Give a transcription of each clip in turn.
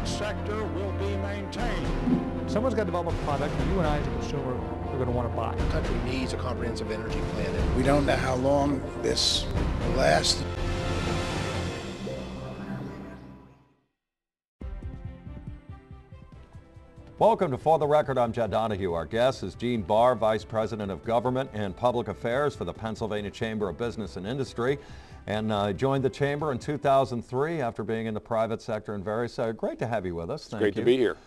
private sector will be maintained. Someone's got to develop a product that you and I as a consumer are going to want to buy. The country needs a comprehensive energy plan. We don't know how long this will last. Welcome to For the Record. I'm Jed Donahue. Our guest is Gene Barr, Vice President of Government and Public Affairs for the Pennsylvania Chamber of Business and Industry, and joined the Chamber in 2003 after being in the private sector and various. Great to have you with us. Thank you. Great to be here.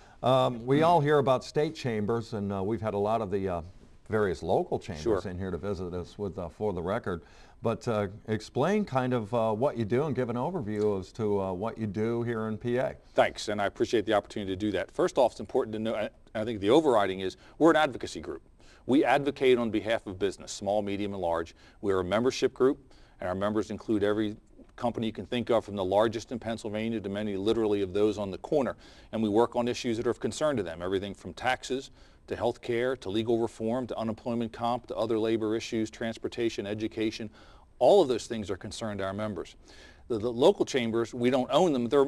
We all hear about state chambers, and we've had a lot of the various local chambers in here to visit us with For the Record. But explain kind of what you do and give an overview as to what you do here in PA. Thanks, and I appreciate the opportunity to do that. First off, it's important to know, and I think the overriding is, we're an advocacy group. We advocate on behalf of business, small, medium, and large. We're a membership group, and our members include every company you can think of, from the largest in Pennsylvania to many literally of those on the corner. And we work on issues that are of concern to them, everything from taxes to health care, to legal reform, to unemployment comp, to other labor issues, transportation, education. All of those things are concerned to our members. The local chambers, we don't own them, they're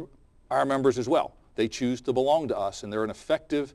our members as well. They choose to belong to us, and they're an effective,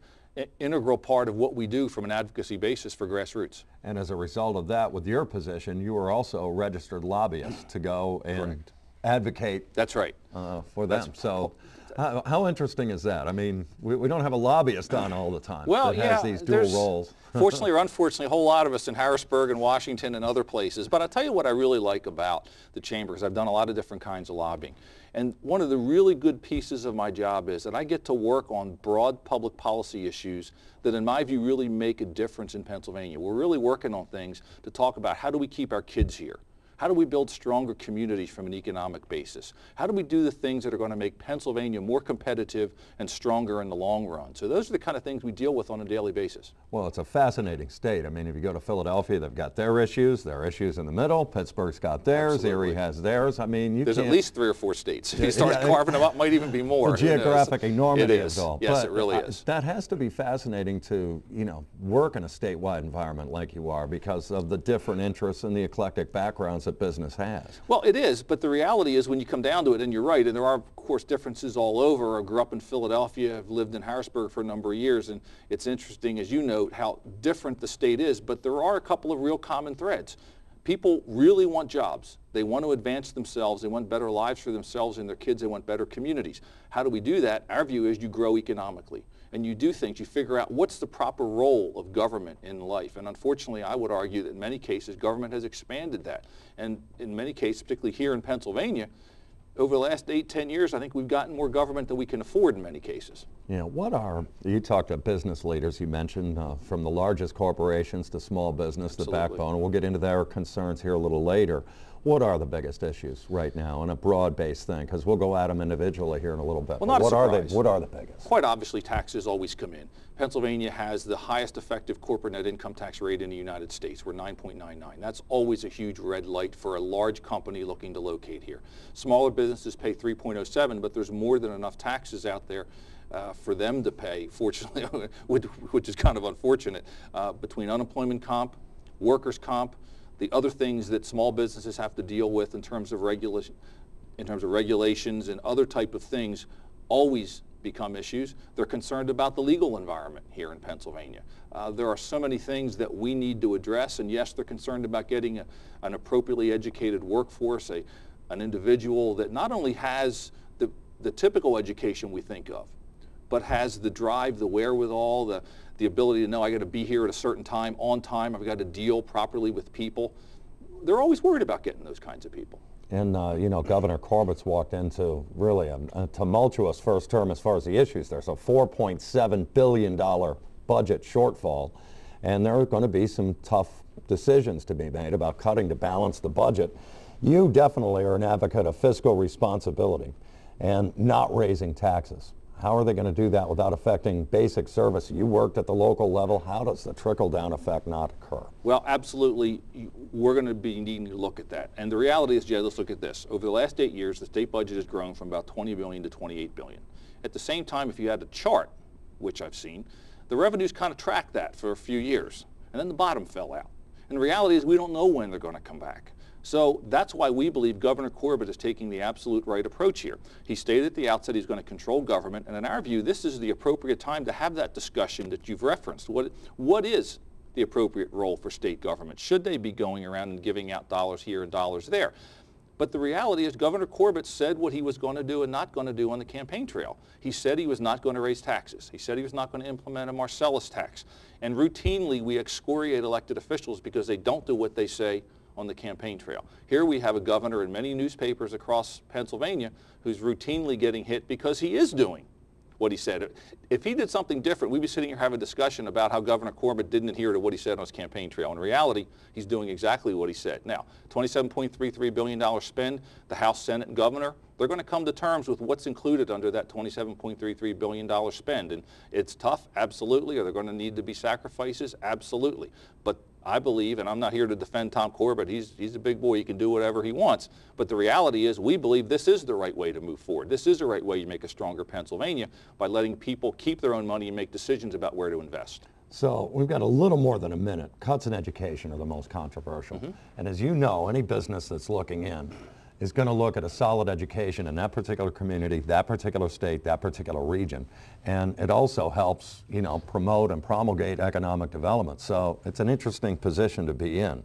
integral part of what we do from an advocacy basis for grassroots. And as a result of that, with your position, you are also a registered lobbyist to go and advocate. That's right. For them. So how interesting is that? I mean, we don't have a lobbyist on all the time that has these dual roles. Fortunately or unfortunately, a whole lot of us in Harrisburg and Washington and other places. But I'll tell you what I really like about the Chamber, because I've done a lot of different kinds of lobbying. And one of the really good pieces of my job is that I get to work on broad public policy issues that, in my view, really make a difference in Pennsylvania. We're really working on things to talk about how do we keep our kids here? How do we build stronger communities from an economic basis? How do we do the things that are going to make Pennsylvania more competitive and stronger in the long run? So those are the kind of things we deal with on a daily basis. Well, it's a fascinating state. I mean, if you go to Philadelphia, they've got their issues. There are issues in the middle. Pittsburgh's got theirs. Absolutely. Erie has theirs. I mean, there's at least 3 or 4 states. If you start carving them up, might even be more. The geographic enormity is all. Yes, but it really is. That has to be fascinating to, work in a statewide environment like you are, because of the different interests and the eclectic backgrounds that business has. Well, it is, but the reality is when you come down to it, and you're right, and there are, of course, differences all over. I grew up in Philadelphia. I've lived in Harrisburg for a number of years, and it's interesting, as you note, how different the state is, but there are a couple of real common threads. People really want jobs. They want to advance themselves. They want better lives for themselves and their kids. They want better communities. How do we do that? Our view is you grow economically. And you do things, you figure out what's the proper role of government in life. And unfortunately, I would argue that in many cases, government has expanded that. And in many cases, particularly here in Pennsylvania, over the last 8-10 years, I think we've gotten more government than we can afford in many cases. You talked to business leaders, you mentioned, from the largest corporations to small business, the backbone, and we'll get into their concerns here a little later. What are the biggest issues right now in a broad-based thing? Because we'll go at them individually here in a little bit. Well, not a surprise. What are the biggest? Quite obviously, taxes always come in. Pennsylvania has the highest effective corporate net income tax rate in the United States. We're 9.99. That's always a huge red light for a large company looking to locate here. Smaller businesses pay 3.07, but there's more than enough taxes out there for them to pay, fortunately, which is kind of unfortunate, between unemployment comp, workers' comp, the other things that small businesses have to deal with in terms of regulations and other type of things always become issues. They're concerned about the legal environment here in Pennsylvania. There are so many things that we need to address, and yes, they're concerned about getting an appropriately educated workforce, an individual that not only has the typical education we think of, but has the drive, the wherewithal, the ability to know I got to be here at a certain time, on time, I've got to deal properly with people. They're always worried about getting those kinds of people. And, Governor Corbett's walked into really a tumultuous first term as far as the issues. There's a $4.7 billion budget shortfall, and there are going to be some tough decisions to be made about cutting to balance the budget. You definitely are an advocate of fiscal responsibility and not raising taxes. How are they going to do that without affecting basic service? You worked at the local level. How does the trickle-down effect not occur? Well, absolutely. We're going to be needing to look at that. And the reality is, Jed, let's look at this. Over the last 8 years, the state budget has grown from about $20 billion to $28 billion. At the same time, if you had a chart, which I've seen, the revenues kind of tracked that for a few years. And then the bottom fell out. And the reality is we don't know when they're going to come back. So that's why we believe Governor Corbett is taking the absolute right approach here. He stated at the outset he's going to control government, and in our view, this is the appropriate time to have that discussion that you've referenced. What is the appropriate role for state government? Should they be going around and giving out dollars here and dollars there? But the reality is Governor Corbett said what he was going to do and not going to do on the campaign trail. He said he was not going to raise taxes. He said he was not going to implement a Marcellus tax. And routinely we excoriate elected officials because they don't do what they say on the campaign trail. Here we have a governor in many newspapers across Pennsylvania who's routinely getting hit because he is doing what he said. If he did something different, we'd be sitting here having a discussion about how Governor Corbett didn't adhere to what he said on his campaign trail. In reality, he's doing exactly what he said. Now, $27.33 billion spend, the House, Senate, and Governor, they're going to come to terms with what's included under that $27.33 billion spend. And it's tough, absolutely. Are there going to need to be sacrifices? Absolutely. But I believe, and I'm not here to defend Tom Corbett, he's a big boy, he can do whatever he wants, but the reality is we believe this is the right way to move forward. This is the right way you make a stronger Pennsylvania, by letting people keep their own money and make decisions about where to invest. So we've got a little more than a minute. Cuts in education are the most controversial. And as you know, any business that's looking in is going to look at a solid education in that particular community, that particular state, that particular region. And it also helps, you know, promote and promulgate economic development. So it's an interesting position to be in.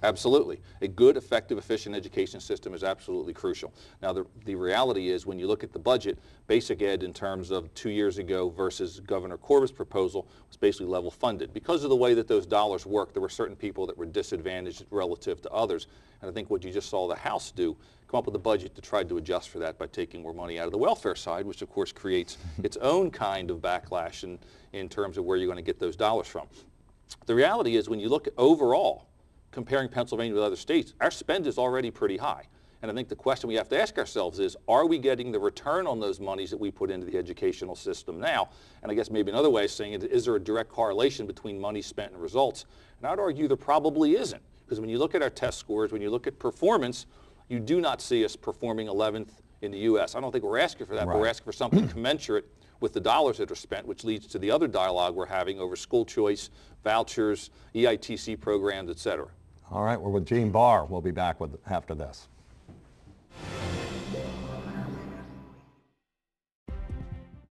Absolutely. A good, effective, efficient education system is absolutely crucial. Now, the reality is when you look at the budget, basic ed in terms of 2 years ago versus Governor Corbett's proposal was basically level funded. Because of the way that those dollars work, there were certain people that were disadvantaged relative to others. And I think what you just saw the House do, come up with a budget to try to adjust for that by taking more money out of the welfare side, which of course creates its own kind of backlash in terms of where you're going to get those dollars from. The reality is when you look at overall, comparing Pennsylvania with other states, our spend is already pretty high. And I think the question we have to ask ourselves is, are we getting the return on those monies that we put into the educational system now? And I guess maybe another way of saying it, is there a direct correlation between money spent and results? And I'd argue there probably isn't. Because when you look at our test scores, when you look at performance, you do not see us performing 11th in the U.S. I don't think we're asking for that, but we're asking for something commensurate with the dollars that are spent, which leads to the other dialogue we're having over school choice, vouchers, EITC programs, et cetera. All right, we're with Gene Barr. We'll be back after this.